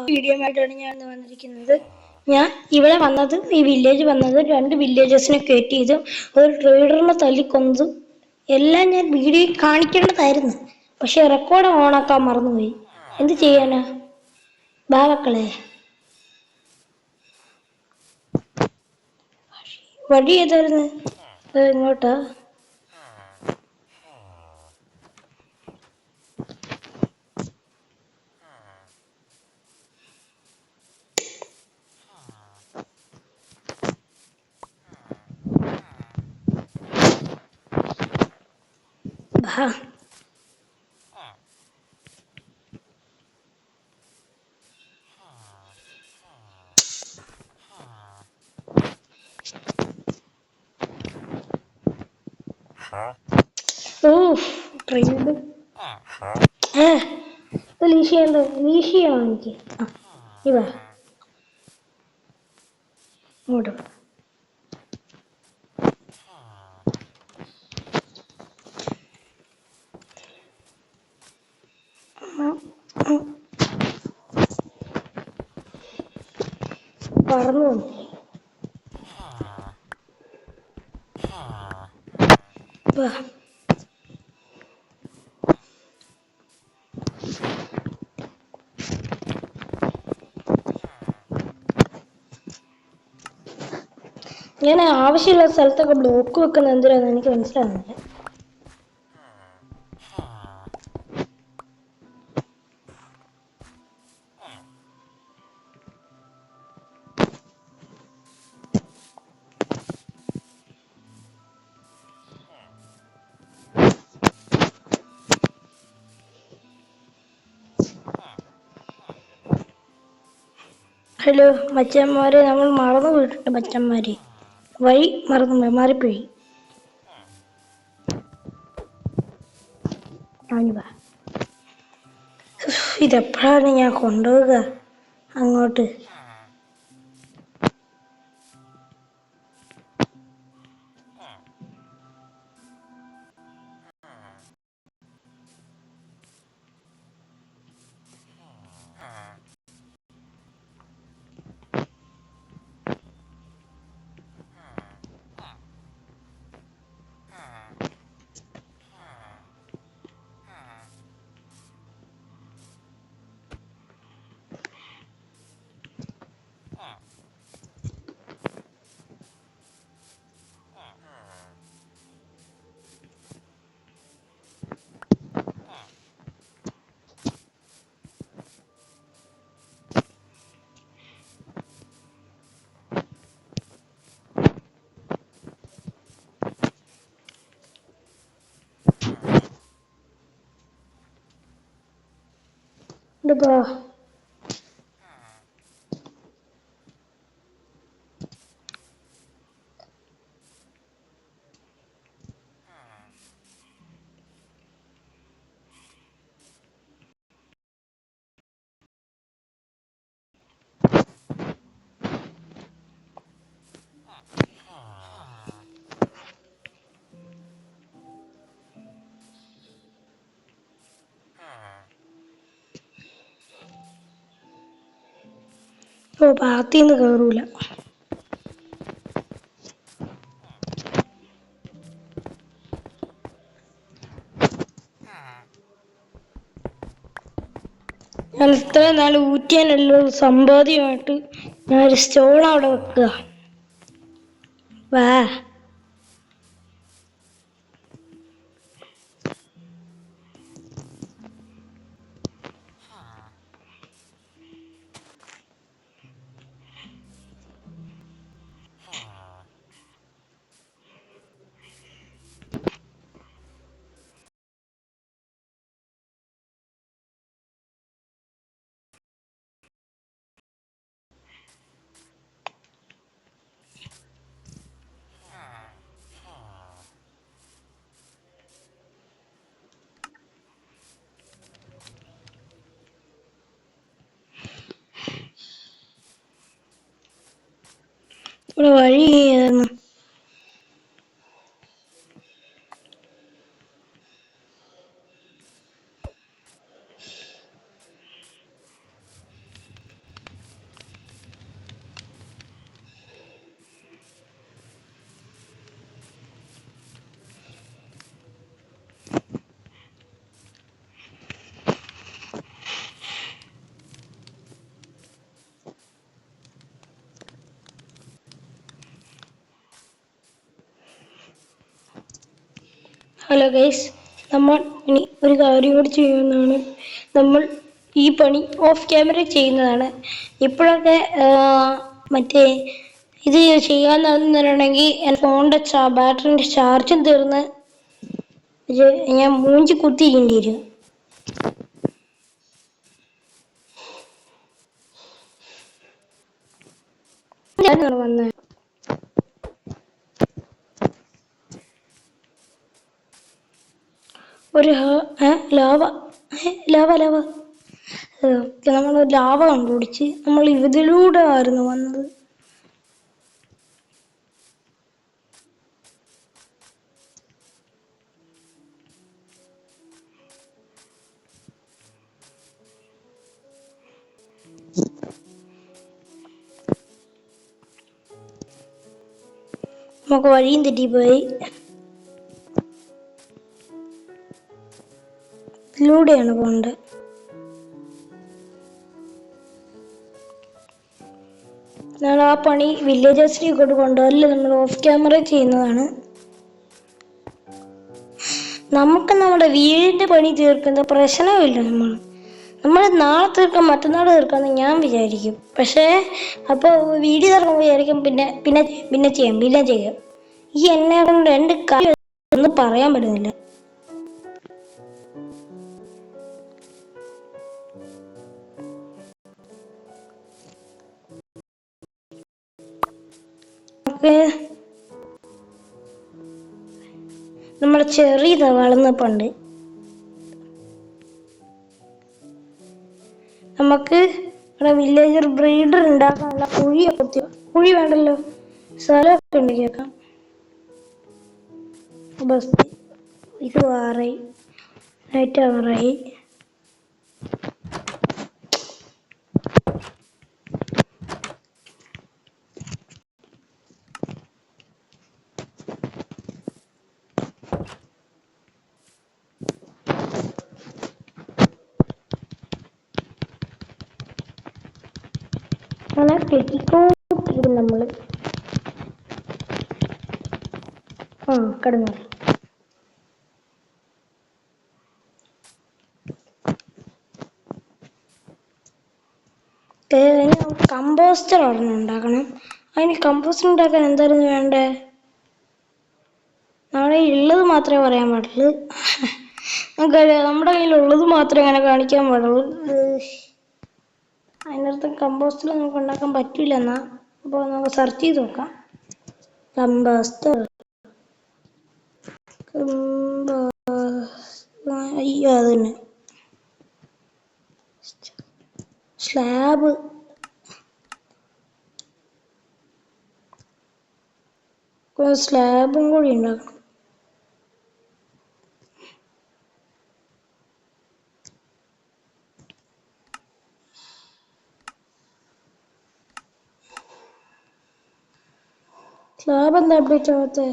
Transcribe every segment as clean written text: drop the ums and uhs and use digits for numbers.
Video ആയിട്ടാണ് ഞാൻ വന്നിരിക്കുന്നത്. ഞാൻ ഇവിടെ വന്നത്, ഈ വില്ലേജ് വന്നത് 2 വില്ലേജസിനെ കയറ്റി ചെയ്തും ഒരു ട്രേഡറിനെ തല്ലിക്കൊന്നതും എല്ലാം ഞാൻ വീഡിയോയിൽ കാണിക്കേണ്ടതായിരുന്നു. പക്ഷെ റെക്കോർഡ് ഓണാക്കാൻ മറന്നുപോയി. എന്ത് ചെയ്യാനാ ബാവക്കളെ. വഴി ഏതായിരുന്നു? ഇങ്ങോട്ടാ? ട്രെയിനിൽ ലീഷിയുണ്ട്. ലീഷിയാണോ എനിക്ക്? ഇവ ഇങ്ങോട്ട് പറന്നു വന്നു. ഞാൻ ആവശ്യമുള്ള സ്ഥലത്തൊക്കെ ബ്ലോക്ക് വെക്കുന്നത് എന്തിനാന്ന് എനിക്ക് മനസ്സിലാവുന്നില്ല. ഹലോ മച്ചന്മാരെ, നമ്മൾ മറന്നു പോയിട്ടുണ്ട് മച്ചന്മാരെ. വഴി മാറിപ്പോയി. ഇതെപ്പോഴാണ് ഞാൻ കൊണ്ടുപോവുക അങ്ങോട്ട്? ഇതാ പാത്തിന്ന് കയറൂല. ഞാൻ ഇത്രയും നാൾ ഊറ്റിയാനുള്ള സമ്പാദ്യമായിട്ട് ഞാനൊരു സ്റ്റോൺ അവിടെ വെക്കുക. വാ. ഇവിടെ വഴി ഹലോ ഗൈസ്, നമ്മൾ ഇനി ഒരു കാര്യം കൂടി ചെയ്യുന്നതാണ്. നമ്മൾ ഈ പണി ഓഫ് ക്യാമറ ചെയ്യുന്നതാണ്. ഇപ്പോഴൊക്കെ മറ്റേ ഇത് ചെയ്യാന്നുണ്ടെങ്കിൽ എൻ്റെ ഫോണിൻ്റെ ബാറ്ററിൻ്റെ ചാർജും തീർന്ന് ഞാൻ മൂഞ്ചി കുത്തിയിരിക്കേണ്ടി വരും. ഞാനാണ് വന്നത്. ഒരു ലാവ ലാവ ലാവ നമ്മൾ ലാവ കണ്ടുപിടിച്ച് നമ്മൾ ഇതിലൂടെ ആയിരുന്നു വന്നത്. നമുക്ക് വഴിയും തെറ്റിപ്പോയി. ഇതിലൂടെയാണ് പോകേണ്ടത്. നമ്മൾ ആ പണി വില്ലേജേഴ്സിനെ കൊണ്ട് കൊണ്ടുപോകല്ല, നമ്മൾ ഓഫ് ക്യാമറ ചെയ്യുന്നതാണ്. നമുക്ക് നമ്മുടെ വീടിൻ്റെ പണി തീർക്കുന്ന പ്രശ്നമില്ല. നമ്മൾ നാളെ തീർക്കാം, മറ്റന്നാൾ തീർക്കാമെന്ന് ഞാൻ വിചാരിക്കും. പക്ഷേ അപ്പോൾ വീഡിയോ തീർക്കുമ്പോൾ വിചാരിക്കും പിന്നെ ചെയ്യാം. ഈ എന്നെ കൊണ്ട് രണ്ട് കാര്യം ഒന്നും പറയാൻ പറ്റുന്നില്ല. നമ്മുടെ ചെറിയ വളർന്നപ്പുണ്ട്. നമുക്ക് ഇവിടെ വില്ലേജർ ബ്രീഡർ ഉണ്ടാക്കാനുള്ള കുഴി വേണ്ടല്ലോ, സ്ഥലമൊക്കെ ഉണ്ടാക്കിയേക്കാം. ബസ് ഇത് ആറായി, നൈറ്റ് ആറായി. കെട്ടിക്കോട്ടിരിക്കും നമ്മൾ. കിടന്നു. കമ്പോസ്റ്റർ ഒരെണ്ണം ഉണ്ടാക്കണം. അതിന് കമ്പോസ്റ്റർ ഉണ്ടാക്കാൻ എന്തായിരുന്നു വേണ്ടേ? നമ്മുടെ ഉള്ളത് മാത്രമേ പറയാൻ പാടുള്ളൂ. നമ്മുടെ കയ്യിലുള്ളത് മാത്രമേ അങ്ങനെ കാണിക്കാൻ പാടുള്ളൂ. അതിനർത്ഥം കമ്പോസ്റ്റർ നമുക്ക് ഉണ്ടാക്കാൻ പറ്റില്ല എന്നാ. അപ്പോൾ നമുക്ക് സെർച്ച് ചെയ്ത് നോക്കാം. കമ്പോസ്റ്റർ അയ്യോ അത് തന്നെ. സ്ലാബും കൂടി ഉണ്ടാക്കണം. സ്ലാബ് എന്താ അപ്ഡേറ്റ് ആവാത്തെ?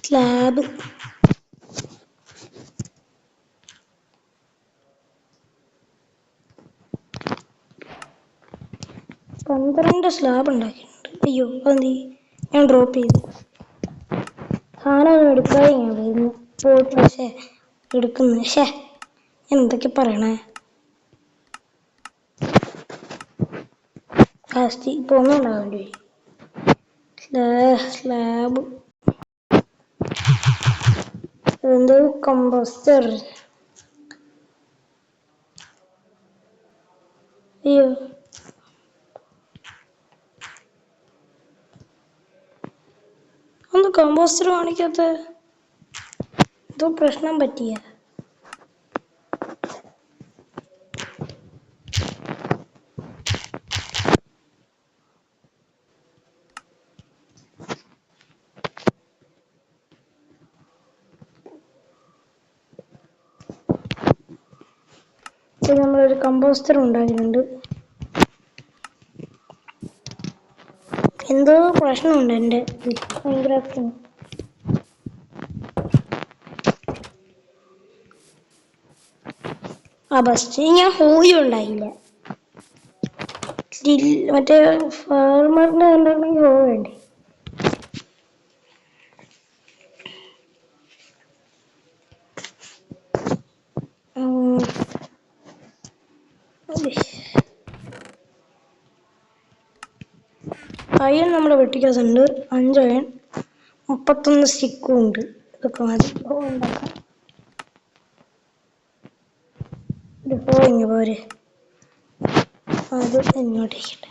സ്ലാബ് 12 സ്ലാബ് ഉണ്ടാക്കിയിട്ടുണ്ട്. അയ്യോ അതെന്തി ഞാൻ ഡ്രോപ്പ് ചെയ്തു. സാധനം എടുക്കാതെ ഞാൻ വരുന്നു. പക്ഷേ എടുക്കുന്നു. എന്തൊക്കെ പറയണേ? ലാസ്റ്റ് ഇപ്പോൾ ഒന്നും ഉണ്ടാവേണ്ടി വരും. സ്ലാബ് എന്തോ കമ്പോസ്റ്റർ. അയ്യോ ഒന്ന് കമ്പോസ്റ്റർ കാണിക്കാത്ത എന്തോ പ്രശ്നം പറ്റിയ. നമ്മളൊരു കമ്പോസ്റ്റർ ഉണ്ടാക്കിയിട്ടുണ്ട്. എന്തോ പ്രശ്നമുണ്ട് എൻ്റെ ഭയങ്കര. ബസ് ഞാൻ ഹോയി ഉണ്ടായില്ല. മറ്റേ ഫാർമറിന്റെ കണ്ടെങ്കിൽ ഹോ വേണ്ടേ. അയൺ നമ്മുടെ വെട്ടിക്കാസുണ്ട് 5 അയൺ, 31 സ്റ്റിക്കും ഉണ്ട്. ഇതൊക്കെ മതി ഉണ്ടാക്കാം. ഇങ്ങ് പോരെ, അത് ഇങ്ങോട്ടേക്കട്ടെ.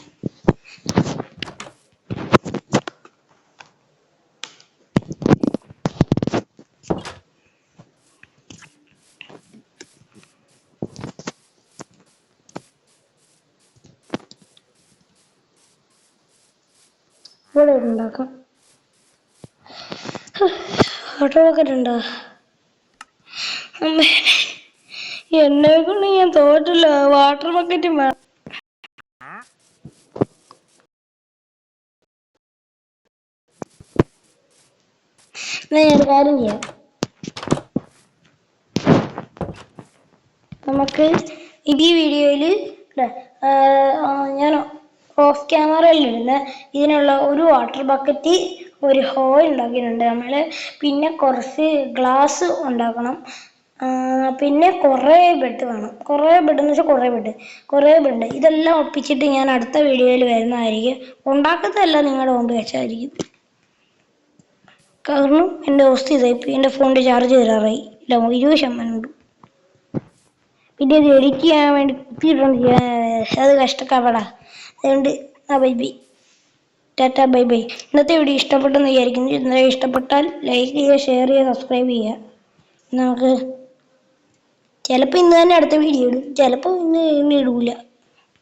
ഇവിടെ ഉണ്ടാക്കാം. ഓട്ടോ പോക്കറ്റുണ്ടോ? അമ്മേ, എന്നെ കൊണ്ട് ഞാൻ തോറ്റില്ല. വാട്ടർ ബക്കറ്റും വേണം. ഞാൻ കാര്യം ചെയ്യാം, നമുക്ക് ഈ വീഡിയോയിൽ ഞാൻ ഓഫ് ക്യാമറയിൽ ഇടുന്ന ഇതിനുള്ള ഒരു വാട്ടർ ബക്കറ്റ്, ഒരു ഹോൾ ഉണ്ടാക്കിയിട്ടുണ്ട് നമ്മൾ. പിന്നെ കുറച്ച് ഗ്ലാസ് ഉണ്ടാക്കണം. പിന്നെ കുറേ ബെഡ് വേണം. കുറേ ബെഡ് എന്ന് വെച്ചാൽ കുറേ ബെഡ്. ഇതെല്ലാം ഒപ്പിച്ചിട്ട് ഞാൻ അടുത്ത വീഡിയോയിൽ വരുന്നതായിരിക്കും. ഉണ്ടാക്കുന്നതല്ല നിങ്ങളുടെ മുമ്പ് വെച്ചായിരിക്കും. കാരണം എൻ്റെ അവസ്ഥ ഇതായി. എൻ്റെ ഫോണിൻ്റെ ചാർജ് തരാറായി. 20% ഉണ്ട്. പിന്നെ ഇത് എഡിറ്റ് ചെയ്യാൻ വേണ്ടി കുത്തിയിട്ടുണ്ട്. അത് കഷ്ടപ്പാടാ. അതുകൊണ്ട് bye bye, Tata bye bye. ഇന്നത്തെ വീഡിയോ ഇഷ്ടപ്പെട്ടെന്ന് വിചാരിക്കുന്നു. ഇന്നലെ ഇഷ്ടപ്പെട്ടാൽ ലൈക്ക് ചെയ്യുക, ഷെയർ ചെയ്യുക, സബ്സ്ക്രൈബ് ചെയ്യുക. നമുക്ക് ചിലപ്പോൾ ഇന്ന് തന്നെ അടുത്ത വീഡിയോ ഇടും, ചിലപ്പോൾ ഇന്ന് ഇടൂല.